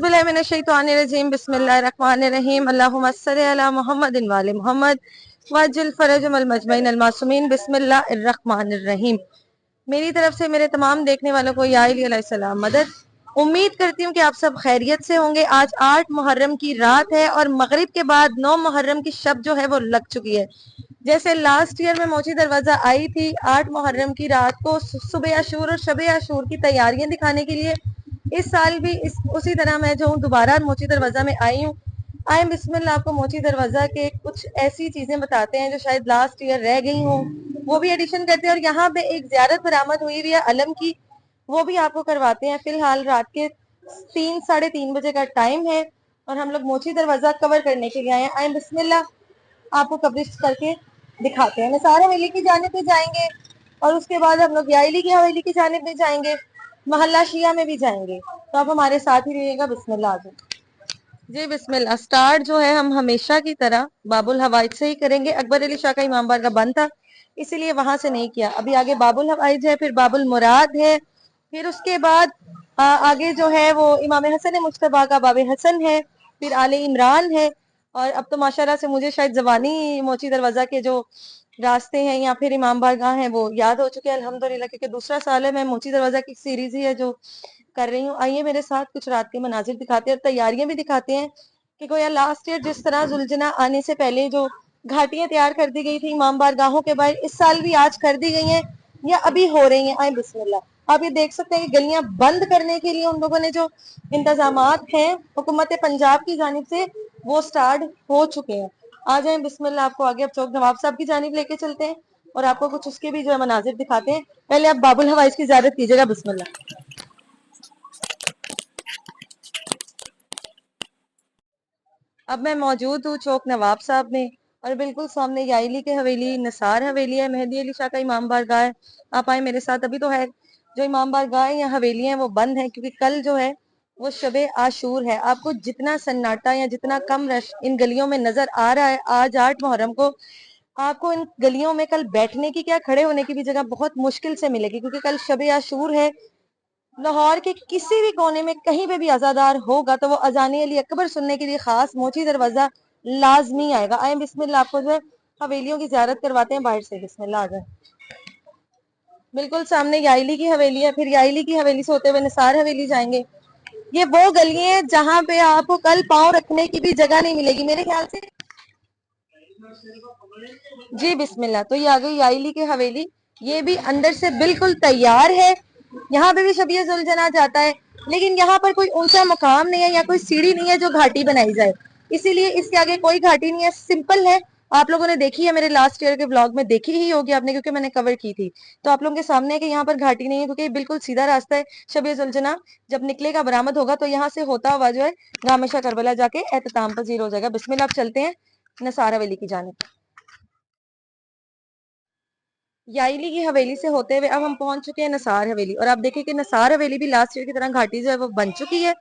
औज़ुबिल्लाहिमिनश्शैतानिर्रजीम बिस्मिल्लाहिर्रहमानिर्रहीम अल्लाहुम्मा सल्लि अला मुहम्मदिन व आलि मुहम्मद वअज्जिल फरजहुल मजमईन अल मासूमीन बिस्मिल्लाहिर्रहमानिर्रहीम। मेरी तरफ से मेरे तमाम देखने वालों को या अली अलैहिस्सलाम मदद। उम्मीद करती हूँ कि आप सब खैरियत से होंगे। आज 8 मुहर्रम की रात है और मगरिब के बाद 9 मुहर्रम की शब जो है वो लग चुकी है। जैसे लास्ट ईयर में मोची दरवाजा आई थी 8 मुहर्रम की रात को सुबह अशूर और शब अशूर की तैयारियां दिखाने के लिए, इस साल भी उसी तरह मैं जो हूँ दोबारा मोची दरवाजा में आई हूँ। आए बिस्मिल्लाह, आपको मोची दरवाजा के कुछ ऐसी चीजें बताते हैं जो शायद लास्ट ईयर रह गई हों, वो भी एडिशन करते हैं। और यहाँ पे एक ज़ियारत बरामद हुई हुई है अलम की, वो भी आपको करवाते हैं। फिलहाल रात के 3 साढ़े 3 बजे का टाइम है और हम लोग मोची दरवाजा कवर करने के लिए आए हैं। आए बिस्मिल्लाह, आपको कवरेज करके दिखाते हैं। निसार हवेली की जानिब भी जाएंगे और उसके बाद हम लोग याइली की हवेली की जानिब भी जाएंगे, महल्ला शिया में भी जाएंगे। तो आप हमारे साथ ही रहिएगा। बिस्मिल्लाह जी बिस्मिल्लाह। स्टार्ट जो है हम हमेशा की तरह बाबुल हवाइज से ही करेंगे। अकबर अली शाह का इमाम बारगाह बंद था, इसीलिए वहां से नहीं किया। अभी आगे बाबुल हवाइज है, फिर बाबुल मुराद है, फिर उसके बाद आगे जो है वो इमाम हसन मुश्तबा का बाबे हसन है, फिर आले इमरान है। और अब तो माशाल्लाह से मुझे शायद जवानी मोची दरवाजा के जो रास्ते हैं या फिर इमाम बारगाह हैं वो याद हो चुके हैं अल्हम्दुलिल्लाह, क्योंकि दूसरा साल है। मैं मोची दरवाजा की सीरीज ही है जो कर रही हूँ। आइए मेरे साथ कुछ रात के मनाजिर दिखाते हैं और तैयारियां भी दिखाते हैं कि कोई लास्ट ईयर जिस तरह जुलजना आने से पहले जो घाटियां तैयार कर दी गई थी इमाम बारगाहों के बाहर, इस साल भी आज कर दी गई हैं या अभी हो रही हैं। आए बिस्मिल्लाह। आप ये देख सकते हैं कि गलियां बंद करने के लिए उन लोगों ने जो इंतजामात हैं हुकूमत पंजाब की जानिब से वो स्टार्ट हो चुके हैं। आ जाए बिस्मिल्लाह, आपको आगे अब चौक नवाब साहब की जानिब लेके चलते हैं और आपको कुछ उसके भी जो है मनाजिर दिखाते हैं। पहले आप बाबुल हवाइज की ज़ियारत कीजिएगा। बिस्मिल्लाह। अब मैं मौजूद हूँ चौक नवाब साहब में और बिल्कुल सामने याइली के हवेली निसार हवेली है, मेहदी अली शाह का इमाम बारगाह है। आप आए मेरे साथ। अभी तो है जो इमाम बारगाह या हवेली है वो बंद है, क्योंकि कल जो है वो शबे आशूर है। आपको जितना सन्नाटा या जितना कम रश इन गलियों में नजर आ रहा है आज 8 मुहर्रम को, आपको इन गलियों में कल बैठने की क्या खड़े होने की भी जगह बहुत मुश्किल से मिलेगी, क्योंकि कल शबे आशूर है। लाहौर के किसी भी कोने में कहीं पे भी अजादार होगा तो वो अजान अली अकबर सुनने के लिए खास मोची दरवाजा लाजमी आएगा। आए बिस्मिल्लाह, आपको जो है हवेलियों की ज़ियारत करवाते हैं बाहर से। बिस्मिल्लाह आ जाए। बिल्कुल सामने याइली की हवेली है, फिर याइली की हवेली से होते हुए निसार हवेली जाएंगे। ये वो गली है जहाँ पे आपको कल पाँव रखने की भी जगह नहीं मिलेगी मेरे ख्याल से। जी बिस्मिल्लाह। तो ये आ गई याइली की हवेली, ये भी अंदर से बिल्कुल तैयार है। यहाँ पे भी शबीय जुलजना जाता है, लेकिन यहाँ पर कोई ऊंचा मकाम नहीं है या कोई सीढ़ी नहीं है जो घाटी बनाई जाए, इसीलिए इसके आगे कोई घाटी नहीं है, सिंपल है। आप लोगों ने देखी है मेरे लास्ट ईयर के ब्लॉग में, देखी ही होगी आपने क्योंकि मैंने कवर की थी। तो आप लोगों के सामने है कि यहाँ पर घाटी नहीं है, क्योंकि बिल्कुल सीधा रास्ता है। शबीय जुलजना जब निकलेगा बरामद होगा तो यहाँ से होता हुआ जो है गामेशा करबला जाके एहतताम पजीर हो जाएगा। बिस्मिल्लाह, आप चलते हैं नसार हवेली की जानिब। याइली की हवेली से होते हुए अब हम पहुंच चुके हैं नसार हवेली, और आप देखें कि नसार हवेली भी लास्ट ईयर की तरह घाटी जो है वो बन चुकी है,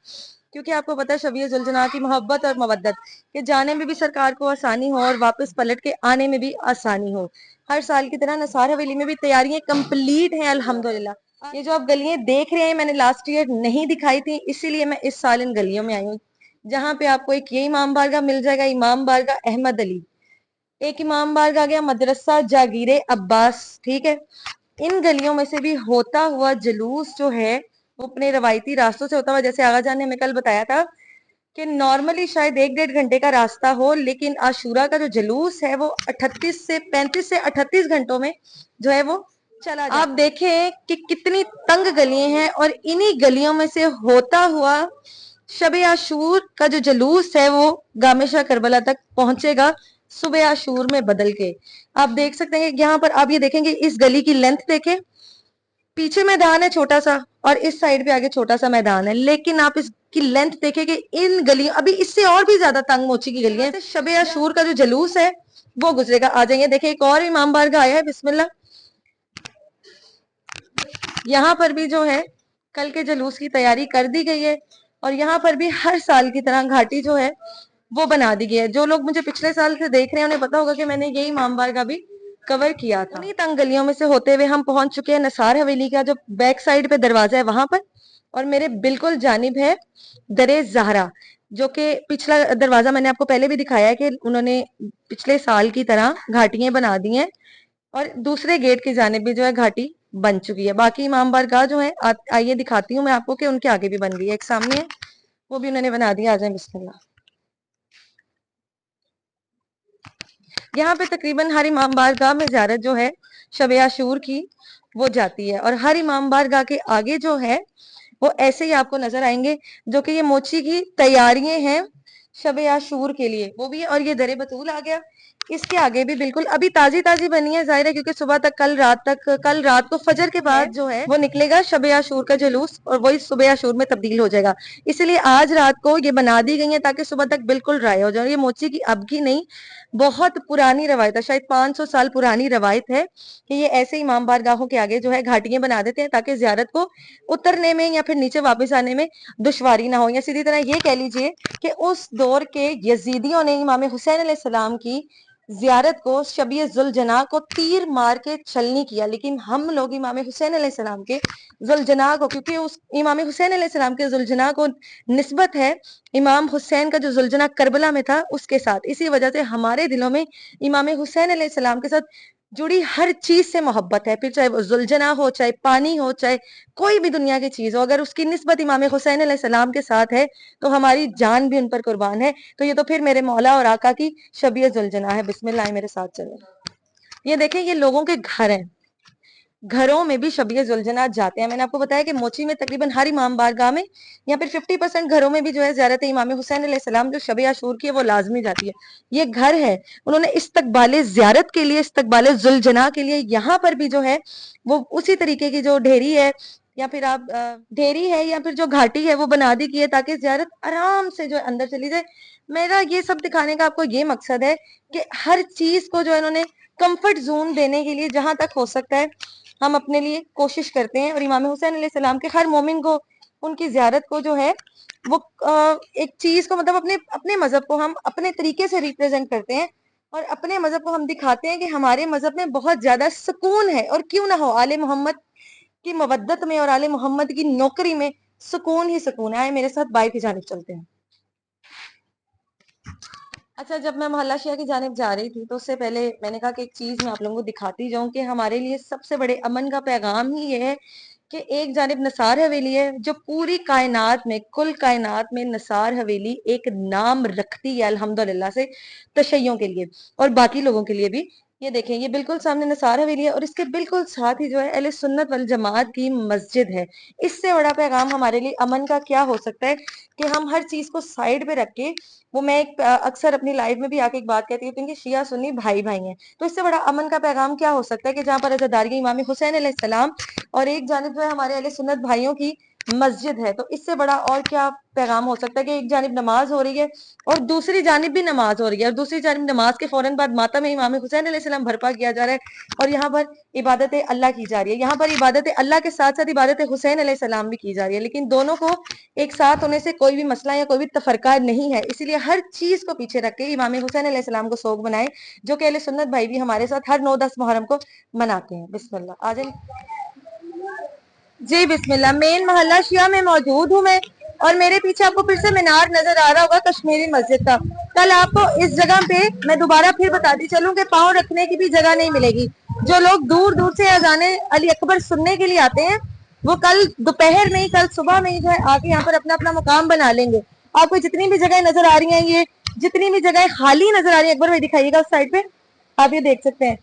क्योंकि आपको पता है शबीय जुलजना की मोहब्बत और मवद्दत के जाने में भी सरकार को आसानी हो और वापस पलट के आने में भी आसानी हो। हर साल की तरह नसार हवेली में भी तैयारियां कंप्लीट हैं अल्हम्दुलिल्लाह। ये जो आप गलियां देख रहे हैं मैंने लास्ट ईयर नहीं दिखाई थी, इसीलिए मैं इस साल इन गलियों में आई हूँ, जहाँ पे आपको एक ये इमाम बारगाह मिल जाएगा, इमाम बारगाह अहमद अली। एक इमाम बारगाह गया मदरसा जागीरे अब्बास, ठीक है। इन गलियों में से भी होता हुआ जुलूस जो है वो अपने रवायती रास्तों से होता हुआ, जैसे आगा जान ने हमें कल बताया था कि नॉर्मली शायद 1-1.5 घंटे का रास्ता हो, लेकिन आशूरा का जो जुलूस है वो 35 से 38 घंटों में जो है वो चला जाता। आप देखें कि कितनी तंग गलियां हैं और इन्हीं गलियों में से होता हुआ शबे आशूर का जो जुलूस है वो गामेशा करबला तक पहुंचेगा सुबह आशूर में बदल के। आप देख सकते हैं यहाँ पर, आप ये देखेंगे इस गली की लेंथ देखें, पीछे मैदान है छोटा सा और इस साइड पे आगे छोटा सा मैदान है, लेकिन आप इसकी लेंथ देखें कि इन गलियों अभी इससे और भी ज्यादा तंग मोची की गलियां हैं। शबे आशूर का जो जुलूस है वो गुजरेगा। आ जाइए, देखिए एक और इमाम बारगाह आया है। बिस्मिल्लाह। यहाँ पर भी जो है कल के जुलूस की तैयारी कर दी गई है और यहाँ पर भी हर साल की तरह घाटी जो है वो बना दी गई है। जो लोग मुझे पिछले साल से देख रहे हैं उन्हें पता होगा कि मैंने ये इमाम बारगाह भी कवर किया था। उन्हीं तंग गलियों में से होते हुए हम पहुंच चुके हैं नसार हवेली का जो बैक साइड पे दरवाजा है वहां पर। और मेरे बिल्कुल जानिब है दरे ज़हरा, जो कि पिछला दरवाजा मैंने आपको पहले भी दिखाया है कि उन्होंने पिछले साल की तरह घाटियां बना दी हैं, और दूसरे गेट की जानिब भी जो है घाटी बन चुकी है। बाकी इमाम बारगाह जो है आइए दिखाती हूँ मैं आपको कि उनके आगे भी बन गई है। एक सामने है, वो भी उन्होंने बना दिया। आ जाए बिस्मिल्लाह। यहाँ पे तकरीबन हर इमाम बारगाह में ज़ियारत जो है शब आशूर की वो जाती है, और हर इमाम बारगाह के आगे जो है वो ऐसे ही आपको नजर आएंगे, जो कि ये मोची की तैयारियां हैं शब आशूर के लिए, वो भी है। और ये दरे बतूल आ गया, इसके आगे भी बिल्कुल अभी ताजी ताजी बनी है, जाहिर है क्योंकि सुबह तक कल रात को फजर के बाद जो है वो निकलेगा शब आशूर का जुलूस, और वही सुबह आशूर में तब्दील हो जाएगा। इसलिए आज रात को ये बना दी गई है ताकि सुबह तक बिल्कुल ड्राई हो जाए। ये मोची की अब की नहीं, बहुत पुरानी रवायत है, शायद 500 साल पुरानी रवायत है कि ये ऐसे इमाम बारगाहों के आगे जो है घाटियां बना देते हैं ताकि जियारत को उतरने में या फिर नीचे वापस आने में दुश्वारी ना हो। या सीधी तरह ये कह लीजिए कि उस दौर के यजीदियों ने इमाम हुसैन अलैहिस्सलाम की जियारत को शबीय जुलजना को तीर मार के छलनी किया, लेकिन हम लोग इमाम हुसैन अलैहिस्सलाम के जुलजना को, क्योंकि उस इमाम हुसैन अलैहिस्सलाम के जुलजना को निस्बत है इमाम हुसैन का जो जुलजना करबला में था उसके साथ, इसी वजह से हमारे दिलों में इमाम हुसैन अलैहिस्सलाम के साथ जुड़ी हर चीज से मोहब्बत है। फिर चाहे वो जुलजना हो, चाहे पानी हो, चाहे कोई भी दुनिया की चीज हो, अगर उसकी निस्बत इमाम हुसैन अलैहिस्सलाम के साथ है तो हमारी जान भी उन पर कुर्बान है। तो ये तो फिर मेरे मौला और आका की शबीय जुलजना है। बिस्मिल्लाह, मेरे साथ चले। ये देखें, ये लोगों के घर हैं, घरों में भी शबीय जुलजना जाते हैं। मैंने आपको बताया कि मोची में तकरीबन हर इमाम बारगाह में या फिर 50% घरों में भी जो है ज़ियारत इमाम हुसैन अलैहिस्सलाम जो शब आशूर की है वो लाजमी जाती है। ये घर है, उन्होंने इस्तकबाले ज़ियारत के लिए, इस्तकबाले जुलजना के लिए यहाँ पर भी जो है वो उसी तरीके की जो ढेरी है या फिर आप ढेरी है या फिर जो घाटी है वो बना दी गई है ताकि ज़ियारत आराम से जो है अंदर चली जाए। मेरा ये सब दिखाने का आपको ये मकसद है कि हर चीज को जो है इन्होंने कंफर्ट जोन देने के लिए जहां तक हो सकता है हम अपने लिए कोशिश करते हैं। और इमाम हुसैन अलैहिस्सलाम के हर मोमिन को उनकी जियारत को जो है वो एक चीज को, मतलब अपने अपने मजहब को हम अपने तरीके से रिप्रेजेंट करते हैं, और अपने मजहब को हम दिखाते हैं कि हमारे मजहब में बहुत ज्यादा सुकून है। और क्यों ना हो, आले मोहम्मद की मवद्दत में और आले मोहम्मद की नौकरी में सुकून ही सुकून है। आए मेरे साथ बाइक की जानिब चलते हैं। अच्छा, जब मैं मोहल्ला शिया की जानिब जा रही थी तो उससे पहले मैंने कहा कि एक चीज मैं आप लोगों को दिखाती जाऊं कि हमारे लिए सबसे बड़े अमन का पैगाम ही ये है कि एक जानिब नसार हवेली है जो पूरी कायनात में, कुल कायनात में नसार हवेली एक नाम रखती है अल्हम्दुलिल्लाह से तशय्यों के लिए और बाकी लोगों के लिए भी। ये देखें, ये बिल्कुल सामने नसार हवेली है और इसके बिल्कुल साथ ही जो है अहले सुन्नत वल जमात की मस्जिद है। इससे बड़ा पैगाम हमारे लिए अमन का क्या हो सकता है कि हम हर चीज को साइड पे रख के, वो मैं एक अक्सर अपनी लाइफ में भी आके एक बात कहती हूँ कि शिया सुन्नी भाई भाई हैं, तो इससे बड़ा अमन का पैगाम क्या हो सकता है कि जहाँ पर अज़ादारी इमाम हुसैन अलैहिस्सलाम और एक जानिब जो है हमारे अहले सुन्नत भाइयों की मस्जिद है। तो इससे बड़ा और क्या पैगाम हो सकता है कि एक जानिब नमाज हो रही है और दूसरी जानिब भी नमाज हो रही है, और दूसरी जानिब नमाज के फौरन बाद मातम इमाम हुसैन अलैहिस्सलाम भरपा किया जा रहा है, और यहाँ पर इबादत अल्लाह की जा रही है। यहाँ पर इबादत अल्लाह के साथ साथ इबादत हुसैन अलैहिस्सलाम भी की जा रही है, लेकिन दोनों को एक साथ होने से कोई भी मसला या कोई भी तफरका नहीं है। इसीलिए हर चीज को पीछे रख के इमाम हुसैन अलैहिस्सलाम को सोग बनाए, जो कि अहले सुन्नत भाई भी हमारे साथ हर 9-10 मुहर्रम को मनाते हैं। बिस्मिल्लाह, आ जाए जी। बिस्मिल्लाह, मेन मोहल्ला शिया में मौजूद हूँ मैं, और मेरे पीछे आपको फिर से मीनार नजर आ रहा होगा कश्मीरी मस्जिद का। कल आपको इस जगह पे मैं दोबारा फिर बताती चलूं कि पाँव रखने की भी जगह नहीं मिलेगी। जो लोग दूर दूर से अजाने अली अकबर सुनने के लिए आते हैं वो कल दोपहर में ही, कल सुबह में ही जो है आके यहाँ पर अपना अपना मुकाम बना लेंगे। आपको जितनी भी जगह नजर आ रही हैं, ये जितनी भी जगह खाली नजर आ रही है, अकबर भाई दिखाइएगा उस साइड पे, आप ये देख सकते हैं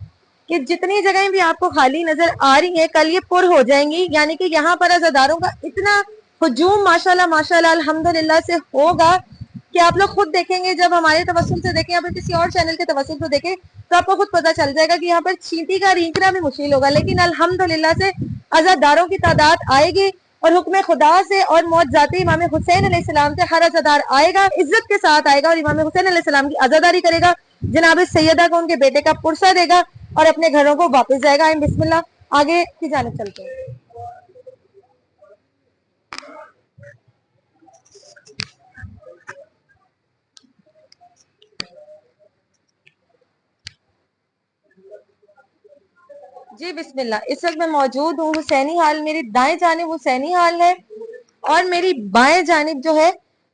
कि जितनी जगह भी आपको खाली नजर आ रही है कल ये पुर हो जाएंगी। यानी कि यहाँ पर अज़ादारों का इतना हुजूम माशाल्लाह माशाल्लाह अल्हम्दुलिल्लाह से होगा कि आप लोग खुद देखेंगे। जब हमारे तवस्सुल से देखें या फिर किसी और चैनल के तवस्सुल से देखें तो आपको खुद पता चल जाएगा कि यहाँ पर चींटी का रींकना भी मुश्किल होगा, लेकिन अल्हम्दुलिल्लाह से अज़ादारों की तादाद आएगी और हुक्म खुदा से और मौत जाते इमाम हुसैन अलैहिस्सलाम से हर अज़ादार आएगा, इज्जत के साथ आएगा और इमाम हुसैन अलैहिस्सलाम की अज़ादारी करेगा, जनाब सैयदा को उनके बेटे का पुरसा देगा और अपने घरों को वापस जाएगा। बिस्मिल्लाह, आगे की जानिब चलते हैं। जी बिस्मिल्लाह, इस वक्त मैं मौजूद हूँ हुसैनी हाल, मेरी दाएं जानिब हुसैनी हाल है اور میری بائیں جانب جو ہے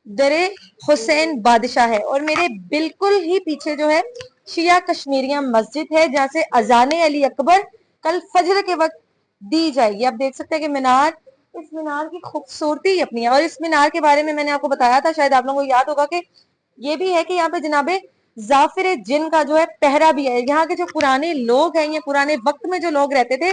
درے حسین بادشاہ ہے، اور میرے بالکل ہی پیچھے جو ہے شیعہ کشمیریہ مسجد ہے، جہاں سے اذان علی اکبر کل فجر کے وقت دی جائے گی۔ آپ دیکھ سکتے ہیں کہ مینار، اس مینار کی خوبصورتی اپنی ہے، اور اس مینار کے بارے میں نے آپ کو بتایا تھا، شاید آپ لوگوں کو یاد ہوگا کہ یہ بھی ہے کہ یہاں پہ جناب ظافر جن کا جو ہے پہرا بھی ہے۔ یہاں کے جو پرانے لوگ ہیں، یہ پرانے وقت میں جو لوگ رہتے تھے،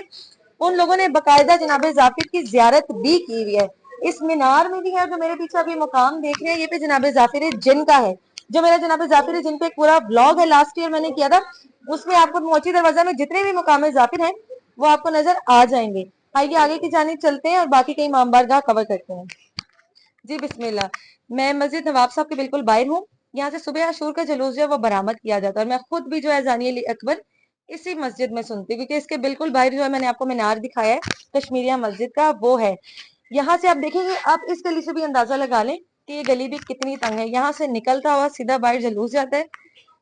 ان لوگوں نے باقاعدہ جناب ظافر کی زیارت بھی کی ہوئی ہے۔ اس مینار میں بھی ہے، جو میرے پیچھے ابھی مقام دیکھ رہے ہیں، یہ پہ جناب ظافر جن کا ہے، جو میرا جناب ظافر جن پہ ایک پورا بلاگ ہے لاسٹ ایئر میں نے کیا تھا، اس میں آپ کو موچی دروازہ میں جتنے بھی مقام ظافر ہیں وہ آپ کو نظر آ جائیں گے۔ آئیے آگے کی جانب چلتے ہیں اور باقی کئی امام بارگاہ کور کرتے ہیں۔ جی بسم اللہ۔ میں مسجد نواب صاحب کے بالکل باہر ہوں۔ یہاں سے صبح عاشور کا جلوس جو ہے وہ برآمد کیا جاتا ہے، اور میں خود بھی جو ہے اذان علی اکبر اسی مسجد میں سنتی ہوں، کیونکہ اس کے بالکل باہر جو ہے میں نے آپ کو مینار دکھایا ہے کشمیریہ مسجد کا، وہ ہے۔ یہاں سے آپ دیکھیں گے، آپ اس گلی سے بھی اندازہ لگا لیں کہ یہ گلی بھی کتنی تنگ ہے۔ یہاں سے نکلتا ہوا سیدھا باہر جلوس جاتا ہے۔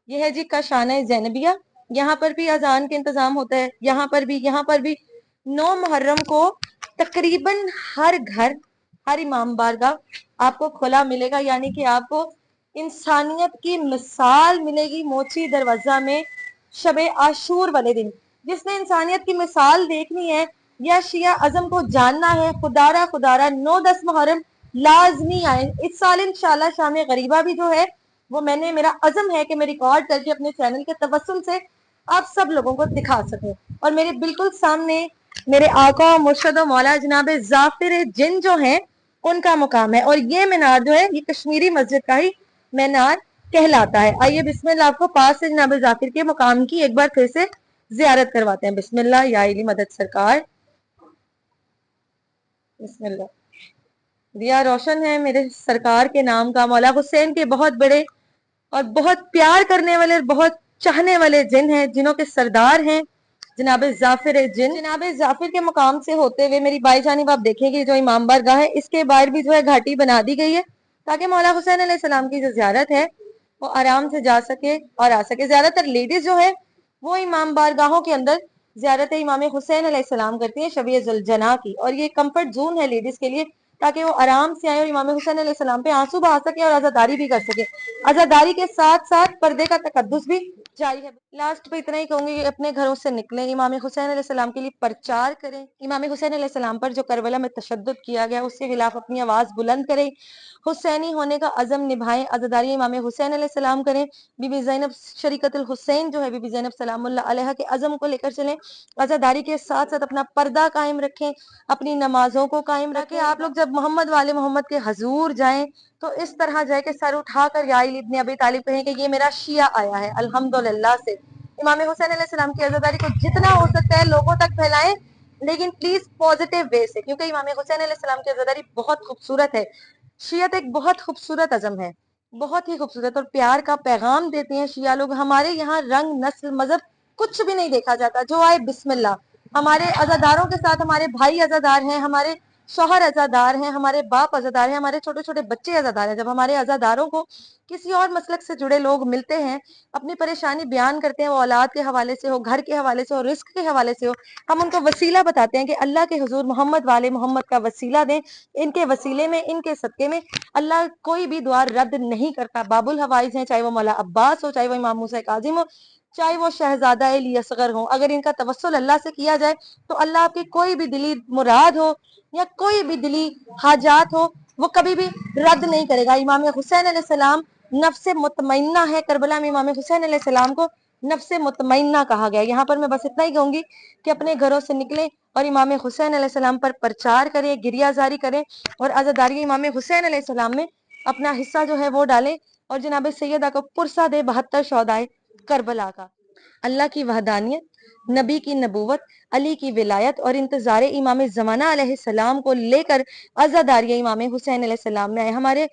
یہ ہے جی کاشانہ زینبیہ، یہاں پر بھی اذان کے انتظام ہوتا ہے، یہاں پر بھی 9 محرم کو تقریباً ہر گھر، ہر امام بارگاہ آپ کو کھلا ملے گا، یعنی کہ آپ کو انسانیت کی مثال ملے گی موچی دروازہ میں شب عاشور والے دن۔ جس نے انسانیت کی مثال دیکھنی ہے یا شیعہ ازم کو جاننا ہے، خدارہ 9-10 محرم لازمی آئے۔ اس سال انشاءاللہ شام غریبہ بھی جو ہے وہ میرا عزم ہے کہ میں ریکارڈ کر کے اپنے چینل کے توسل سے آپ سب لوگوں کو دکھا سکوں۔ اور میرے بالکل سامنے میرے آقا مرشد و مولا جناب ظافر جن جو ہیں ان کا مقام ہے، اور یہ مینار جو ہے یہ کشمیری مسجد کا ہی مینار کہلاتا ہے۔ آئیے بسم اللہ، آپ کو پاس سے جناب ظافر کے مقام کی ایک بار پھر سے زیارت کرواتے ہیں۔ بسم اللہ، یا علی مدد سرکار، بسم اللہ۔ دیا روشن ہے میرے سرکار کے نام کا، مولا حسین کے بہت بڑے اور بہت پیار کرنے والے اور بہت چاہنے والے جن ہیں، جنہوں کے سردار ہیں جناب ظافر جن۔ جناب ظافر کے مقام سے ہوتے ہوئے میری بائی جانب آپ دیکھیں گے جو امام بارگاہ ہے، اس کے باہر بھی جو ہے گھاٹی بنا دی گئی ہے تاکہ مولا حسین علیہ السلام کی جو زیارت ہے وہ آرام سے جا سکے اور آ سکے۔ زیادہ تر لیڈیز جو ہے وہ امام بارگاہوں کے اندر زیارت امام حسین علیہ السلام کرتی ہیں شبیہ ذوالجناح کی، اور یہ کمفرٹ زون ہے لیڈیز کے لیے تاکہ وہ آرام سے آئے اور امام حسین علیہ السلام پہ آنسو بہا سکے اور عزاداری بھی کر سکے۔ عزاداری کے ساتھ ساتھ پردے کا تقدس بھی جاری ہے۔ لاسٹ پہ اتنا ہی کہوں گی کہ اپنے گھروں سے نکلیں، امام حسین علیہ السلام کے لیے پرچار کریں، امام حسین علیہ السلام پر جو کربلا میں تشدد کیا گیا اس کے خلاف اپنی آواز بلند کریں، حسینی ہونے کا عزم نبھائیں، عزاداری امام حسین علیہ السلام کریں، بی بی زینب شریکت الحسین جو ہے بی بی زینب سلام اللہ علیہ کے عزم کو لے کر چلیں، عزاداری کے ساتھ ساتھ اپنا پردہ قائم رکھیں، اپنی نمازوں کو قائم رکھیں، کہ آپ لوگ جب محمد والے محمد کے حضور جائیں تو اس طرح جائے کہ سر اٹھا کر یا علی ابن ابی طالب کہیں کہ یہ میرا شیعہ آیا ہے الحمدللہ سے۔ امام حسین علیہ السلام کی عزاداری کو جتنا ہو سکتا ہے لوگوں تک پھیلائیں، لیکن پلیز پازیٹیو وے سے، کیونکہ امام حسین علیہ السلام کی عزاداری بہت خوبصورت ہے۔ شیعت ایک بہت خوبصورت عزم ہے، بہت ہی خوبصورت، اور پیار کا پیغام دیتے ہیں شیعہ لوگ۔ ہمارے یہاں رنگ، نسل، مذہب کچھ بھی نہیں دیکھا جاتا، جو آئے بسم اللہ۔ ہمارے عزاداروں کے ساتھ ہمارے بھائی عزادار ہیں، ہمارے شوہر عزادار ہیں، ہمارے باپ عزادار ہیں، ہمارے چھوٹے چھوٹے بچے عزادار ہیں۔ جب ہمارے عزاداروں کو کسی اور مسلک سے جڑے لوگ ملتے ہیں، اپنی پریشانی بیان کرتے ہیں، وہ اولاد کے حوالے سے ہو، گھر کے حوالے سے ہو، رزق کے حوالے سے ہو، ہم ان کو وسیلہ بتاتے ہیں کہ اللہ کے حضور محمد والے محمد کا وسیلہ دیں، ان کے وسیلے میں، ان کے صدقے میں اللہ کوئی بھی دعا رد نہیں کرتا۔ باب الحوائج ہیں، چاہے وہ مولا عباس ہو، چاہے وہ امام موسیٰ کاظم ہو، چاہے وہ شہزادہ علی اصغر ہوں، اگر ان کا توسل اللہ سے کیا جائے تو اللہ آپ کی کوئی بھی دلی مراد ہو یا کوئی بھی دلی حاجات ہو وہ کبھی بھی رد نہیں کرے گا۔ امام حسین علیہ السلام نفس مطمئنہ ہے، کربلا میں امام حسین علیہ السلام کو نفس مطمئنہ کہا گیا۔ یہاں پر میں بس اتنا ہی کہوں گی کہ اپنے گھروں سے نکلیں اور امام حسین علیہ السلام پر پرچار کریں، گریہ زاری کریں، اور عزاداری امام حسین علیہ السلام میں اپنا حصہ جو ہے وہ ڈالیں، اور جناب سیدہ کو پرسہ دے 72 شہدائے کربلا کا۔ اللہ کی وحدانیت، نبی کی نبوت، علی کی ولایت اور انتظار امام زمانہ علیہ السلام کو لے کر عزاداری امام حسین علیہ السلام میں آئے۔ ہمارے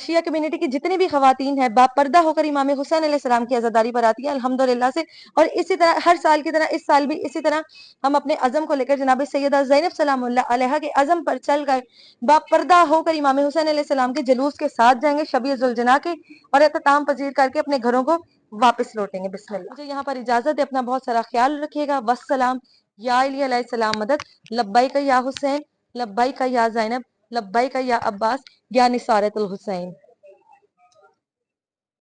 شیعہ کمیونٹی کی جتنی بھی خواتین ہیں با پردہ ہو کر امام حسین علیہ السلام کی عزاداری پر آتی ہے الحمدللہ سے، اور اسی طرح ہر سال کی طرح اس سال بھی اسی طرح ہم اپنے عزم کو لے کر جناب سیدہ زینب سلام اللہ علیہ کے عزم پر چل گئے، با پردہ ہو کر امام حسین علیہ السلام کے جلوس کے ساتھ جائیں گے شبیہ ذوالجناح کے، اور اختتام پذیر کر کے اپنے گھروں کو واپس لوٹیں گے۔ بسم اللہ۔ مجھے یہاں پر اجازت ہے، اپنا بہت سارا خیال رکھیے گا۔ والسلام۔ یا علی علیہ السلام مدد، لبیک یا حسین، لبیک یا زینب، لبیک یا عباس یا نثارت الحسین۔